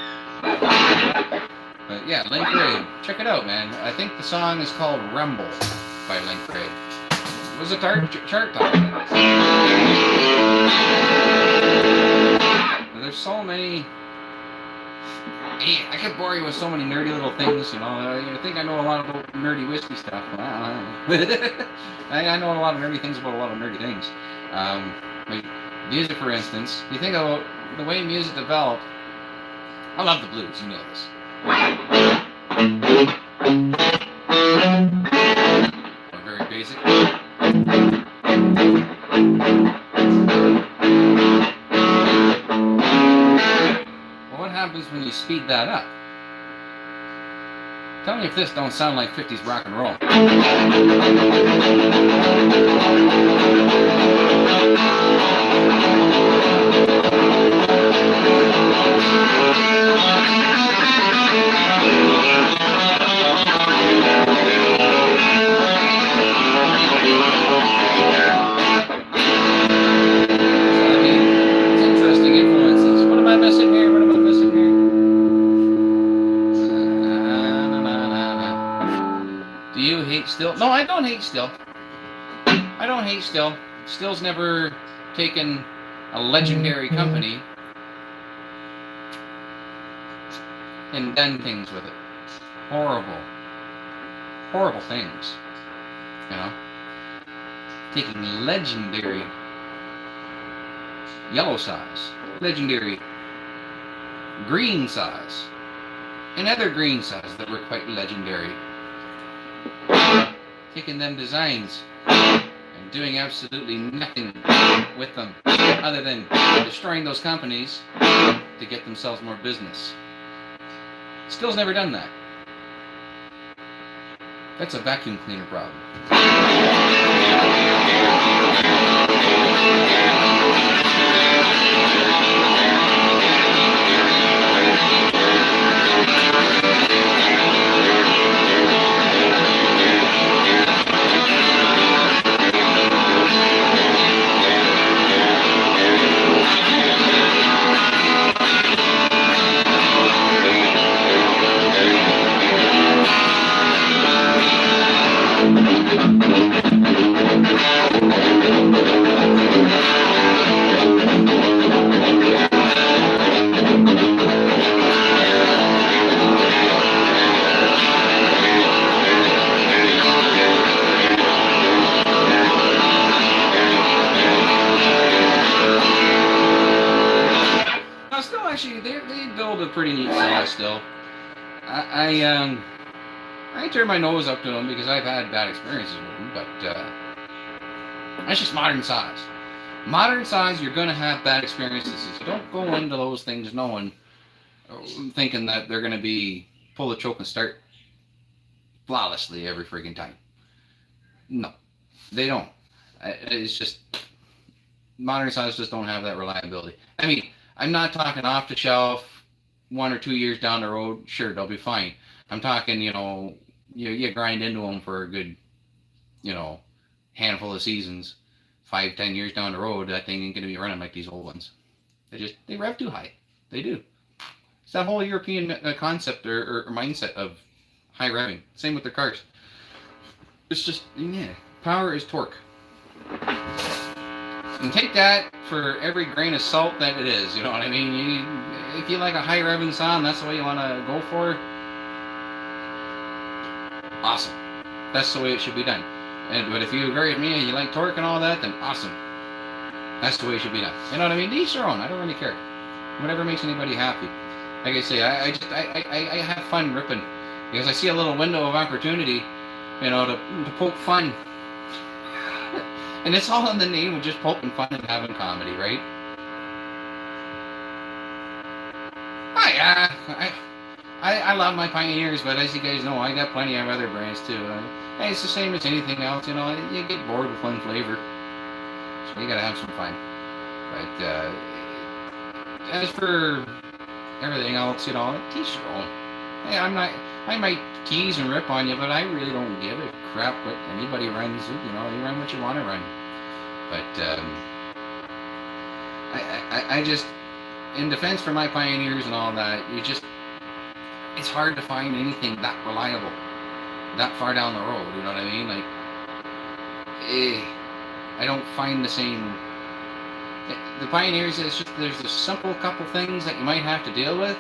But yeah, Link Ray, check it out, man. I think the song is called Rumble by Link Ray. It was a chart topper. There's so many. I could bore you with so many nerdy little things, you know. I think I know a lot about nerdy whiskey stuff. I know a lot of nerdy things about a lot of nerdy things. Like music, for instance. You think about the way music developed. I love the blues, you know this. Or very basic. What happens when you speed that up? Tell me if this don't sound like 50s rock and roll. Still, no, I don't hate Still. I don't hate Still. Still's never taken a legendary company and done things with it. Horrible things. You know, taking legendary yellow size, legendary green size, and other green size that were quite legendary. Taking them designs and doing absolutely nothing with them other than destroying those companies to get themselves more business. Still's never done that. That's a vacuum cleaner problem. Pretty neat size still. I turn my nose up to them because I've had bad experiences with them, but that's just modern size. Modern size, you're going to have bad experiences. So don't go into those things thinking that they're going to be pull the choke and start flawlessly every freaking time. No, they don't. It's just modern size just don't have that reliability. I mean, I'm not talking off the shelf. 1 or 2 years down the road, sure, they'll be fine. I'm talking, you grind into them for a good, handful of seasons. 5-10 years down the road, that thing ain't going to be running like these old ones. They rev too high. They do. It's that whole European concept or mindset of high revving. Same with the cars. It's just, power is torque. And take that for every grain of salt that it is, you know what I mean? If you like a high revving sound, that's the way you want to go for. Awesome. That's the way it should be done. But if you agree with me and you like torque and all that, then awesome. That's the way it should be done. You know what I mean? To each their own. I don't really care. Whatever makes anybody happy. Like I say, I have fun ripping because I see a little window of opportunity, to poke fun. And it's all in the name of just poking fun and having comedy, right? I love my Pioneers, but as you guys know, I got plenty of other brands too. Hey, it's the same as anything else, you know. You get bored with one flavor, so you gotta have some fun. But as for everything else, you know, teach your own. Hey, I might tease and rip on you, but I really don't give a crap what anybody runs. You know, you run what you want to run. But I just, in defense for my Pioneers and all that, it's hard to find anything that reliable, that far down the road. You know what I mean? Like, I don't find the same. The Pioneers, there's a simple couple things that you might have to deal with.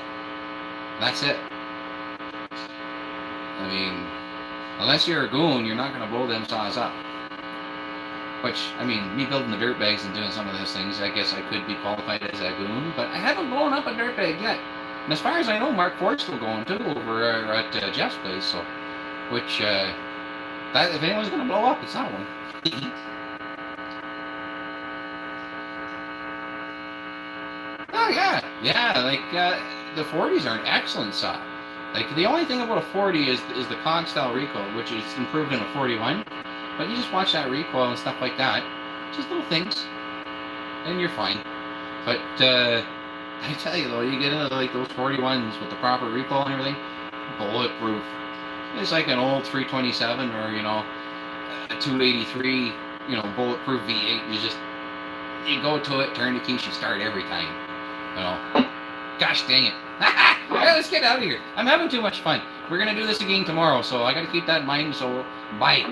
That's it. I mean, unless you're a goon, you're not going to blow them saws up. Which, I mean, me building the dirt bags and doing some of those things, I guess I could be qualified as a goon, but I haven't blown up a dirt bag yet. And as far as I know, Mark Ford's still going too over at Jeff's place, so, which, that if anyone's going to blow up, it's that one. Oh yeah, like the 40s are an excellent saw. Like the only thing about a 40 is the cog style recoil, which is improved in a 41. But you just watch that recoil and stuff like that, just little things, and you're fine. But I tell you though, you get into like those 41s with the proper recoil and everything, bulletproof. It's like an old 327 or you know a 283, you know, bulletproof V8. You go to it, turn the keys, you start every time. You know, gosh dang it. Alright, let's get out of here. I'm having too much fun. We're going to do this again tomorrow, so I got to keep that in mind, so bye.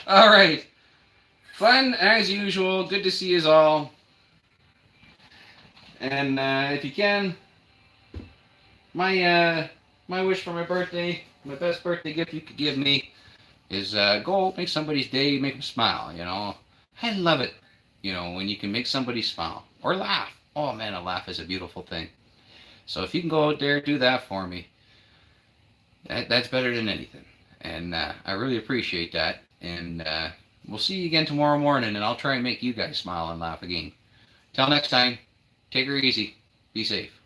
All right, fun as usual. Good to see you all. And if you can, my wish for my birthday, my best birthday gift you could give me is go make somebody's day, make them smile. You know, I love it. You know, when you can make somebody smile or laugh. Oh man, a laugh is a beautiful thing. So if you can go out there, do that for me. That's better than anything. And I really appreciate that. And we'll see you again tomorrow morning, and I'll try and make you guys smile and laugh again. Till next time, take her easy. Be safe.